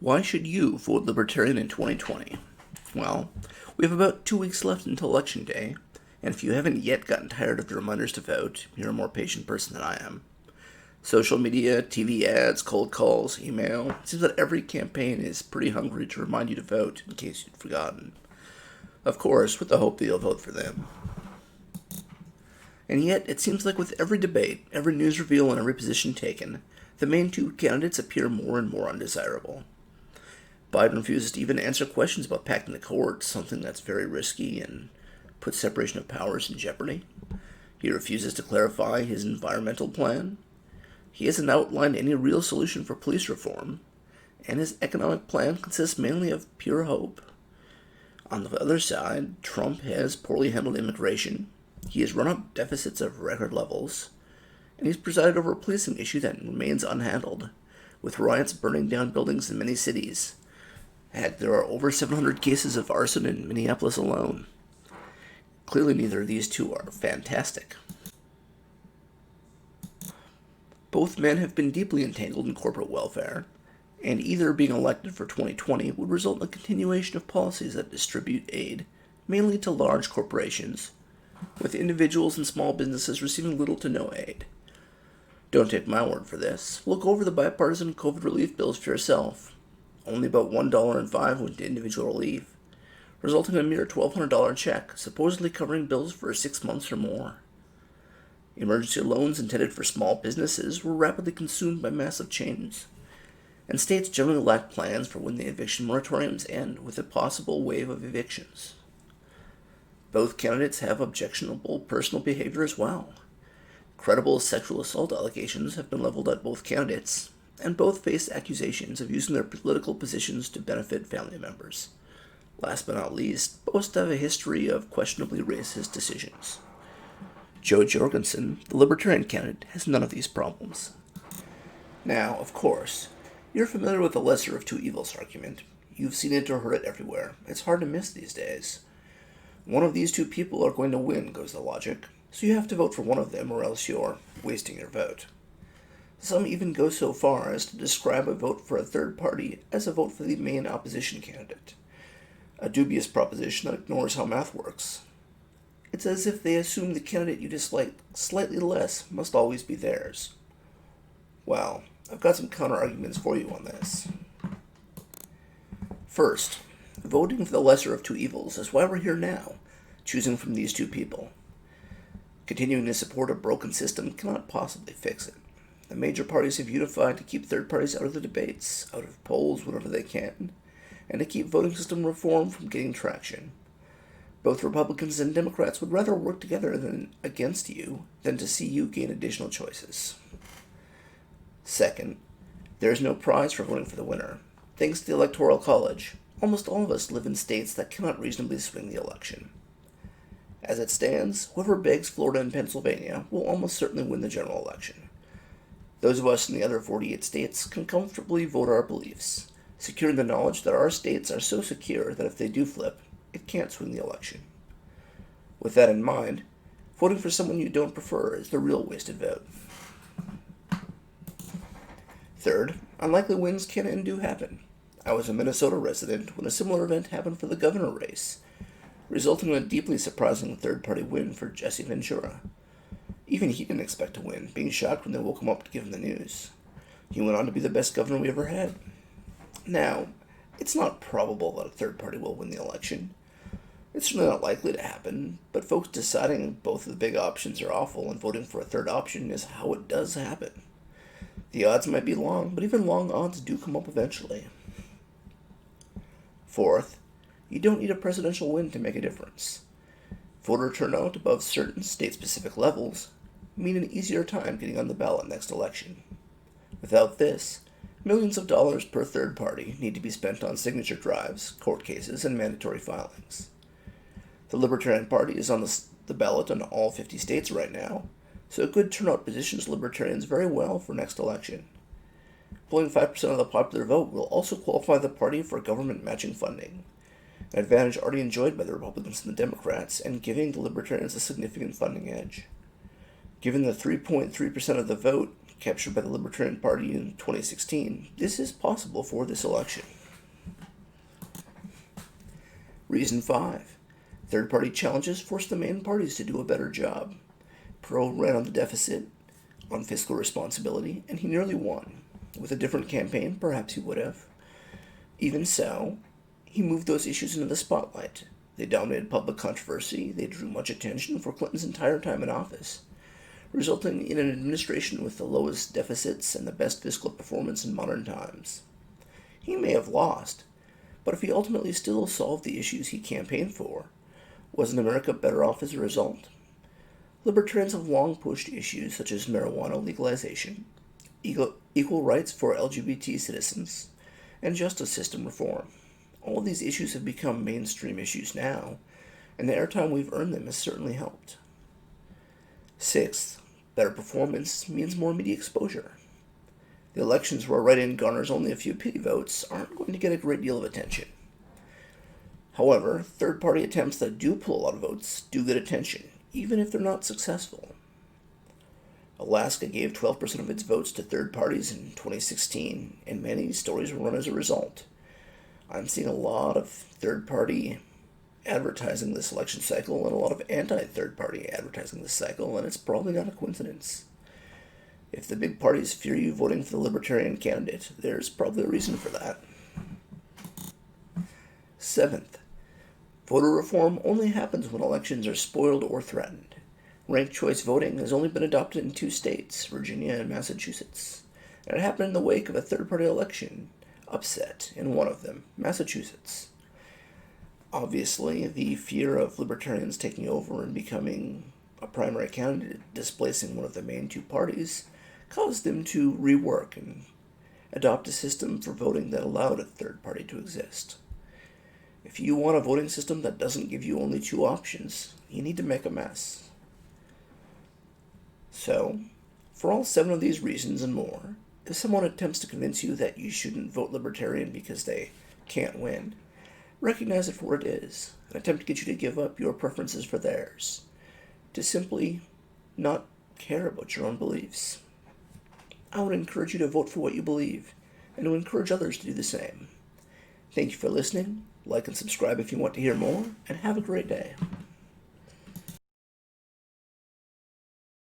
Why should you vote Libertarian in 2020? Well, we have about 2 weeks left until Election Day, and if you haven't yet gotten tired of the reminders to vote, you're a more patient person than I am. Social media, TV ads, cold calls, email, it seems that every campaign is pretty hungry to remind you to vote in case you'd forgotten. Of course, with the hope that you'll vote for them. And yet, it seems like with every debate, every news reveal, and every position taken, the main two candidates appear more and more undesirable. Biden refuses to even answer questions about packing the court, something that's very risky and puts separation of powers in jeopardy. He refuses to clarify his environmental plan. He hasn't outlined any real solution for police reform, and his economic plan consists mainly of pure hope. On the other side, Trump has poorly handled immigration. He has run up deficits of record levels, and he's presided over a policing issue that remains unhandled, with riots burning down buildings in many cities. Heck, there are over 700 cases of arson in Minneapolis alone. Clearly, neither of these two are fantastic. Both men have been deeply entangled in corporate welfare, and either being elected for 2020 would result in a continuation of policies that distribute aid, mainly to large corporations, with individuals and small businesses receiving little to no aid. Don't take my word for this. Look over the bipartisan COVID relief bills for yourself. Only about $1.05 went to individual relief, resulting in a mere $1,200 check, supposedly covering bills for 6 months or more. Emergency loans intended for small businesses were rapidly consumed by massive chains, and states generally lack plans for when the eviction moratoriums end, with a possible wave of evictions. Both candidates have objectionable personal behavior as well. Credible sexual assault allegations have been leveled at both candidates, and both face accusations of using their political positions to benefit family members. Last but not least, both have a history of questionably racist decisions. Jo Jorgensen, the Libertarian candidate, has none of these problems. Now, of course, you're familiar with the lesser of two evils argument. You've seen it or heard it everywhere. It's hard to miss these days. One of these two people are going to win, goes the logic, so you have to vote for one of them or else you're wasting your vote. Some even go so far as to describe a vote for a third party as a vote for the main opposition candidate, a dubious proposition that ignores how math works. It's as if they assume the candidate you dislike slightly less must always be theirs. Well, I've got some counter-arguments for you on this. First, voting for the lesser of two evils is why we're here now, choosing from these two people. Continuing to support a broken system cannot possibly fix it. The major parties have unified to keep third parties out of the debates, out of polls whenever they can, and to keep voting system reform from getting traction. Both Republicans and Democrats would rather work together than against you than to see you gain additional choices. Second, there is no prize for voting for the winner. Thanks to the Electoral College, almost all of us live in states that cannot reasonably swing the election. As it stands, whoever begs Florida and Pennsylvania will almost certainly win the general election. Those of us in the other 48 states can comfortably vote our beliefs, securing the knowledge that our states are so secure that if they do flip, it can't swing the election. With that in mind, voting for someone you don't prefer is the real wasted vote. Third, unlikely wins can and do happen. I was a Minnesota resident when a similar event happened for the governor race, resulting in a deeply surprising third-party win for Jesse Ventura. Even he didn't expect to win, being shocked when they woke him up to give him the news. He went on to be the best governor we ever had. Now, it's not probable that a third party will win the election. It's certainly not likely to happen, but folks deciding both of the big options are awful and voting for a third option is how it does happen. The odds might be long, but even long odds do come up eventually. Fourth, you don't need a presidential win to make a difference. Voter turnout above certain state-specific levels mean an easier time getting on the ballot next election. Without this, millions of dollars per third party need to be spent on signature drives, court cases, and mandatory filings. The Libertarian Party is on the ballot in all 50 states right now, so a good turnout positions Libertarians very well for next election. Pulling 5% of the popular vote will also qualify the party for government matching funding, an advantage already enjoyed by the Republicans and the Democrats, and giving the Libertarians a significant funding edge. Given the 3.3% of the vote captured by the Libertarian Party in 2016, this is possible for this election. Reason 5. Third-party challenges force the main parties to do a better job. Perot ran on the deficit, on fiscal responsibility, and he nearly won. With a different campaign, perhaps he would have. Even so, he moved those issues into the spotlight. They dominated public controversy, they drew much attention for Clinton's entire time in office, resulting in an administration with the lowest deficits and the best fiscal performance in modern times. He may have lost, but if he ultimately still solved the issues he campaigned for, wasn't America better off as a result? Libertarians have long pushed issues such as marijuana legalization, equal rights for LGBT citizens, and justice system reform. All of these issues have become mainstream issues now, and the airtime we've earned them has certainly helped. Sixth, better performance means more media exposure. The elections where write-in garners only a few pity votes aren't going to get a great deal of attention. However, third-party attempts that do pull a lot of votes do get attention, even if they're not successful. Alaska gave 12% of its votes to third parties in 2016, and many stories were run as a result. I'm seeing a lot of third-party advertising this election cycle and a lot of anti-third-party advertising this cycle, and it's probably not a coincidence. If the big parties fear you voting for the Libertarian candidate, there's probably a reason for that. Seventh, voter reform only happens when elections are spoiled or threatened. Ranked choice voting has only been adopted in 2 states, Virginia and Massachusetts, and it happened in the wake of a third-party election upset in one of them, Massachusetts. Obviously, the fear of libertarians taking over and becoming a primary candidate, displacing one of the main 2 parties, caused them to rework and adopt a system for voting that allowed a third party to exist. If you want a voting system that doesn't give you only 2 options, you need to make a mess. So, for all 7 of these reasons and more, if someone attempts to convince you that you shouldn't vote Libertarian because they can't win, recognize it for what it is, an attempt to get you to give up your preferences for theirs, to simply not care about your own beliefs. I would encourage you to vote for what you believe, and to encourage others to do the same. Thank you for listening, like and subscribe if you want to hear more, and have a great day.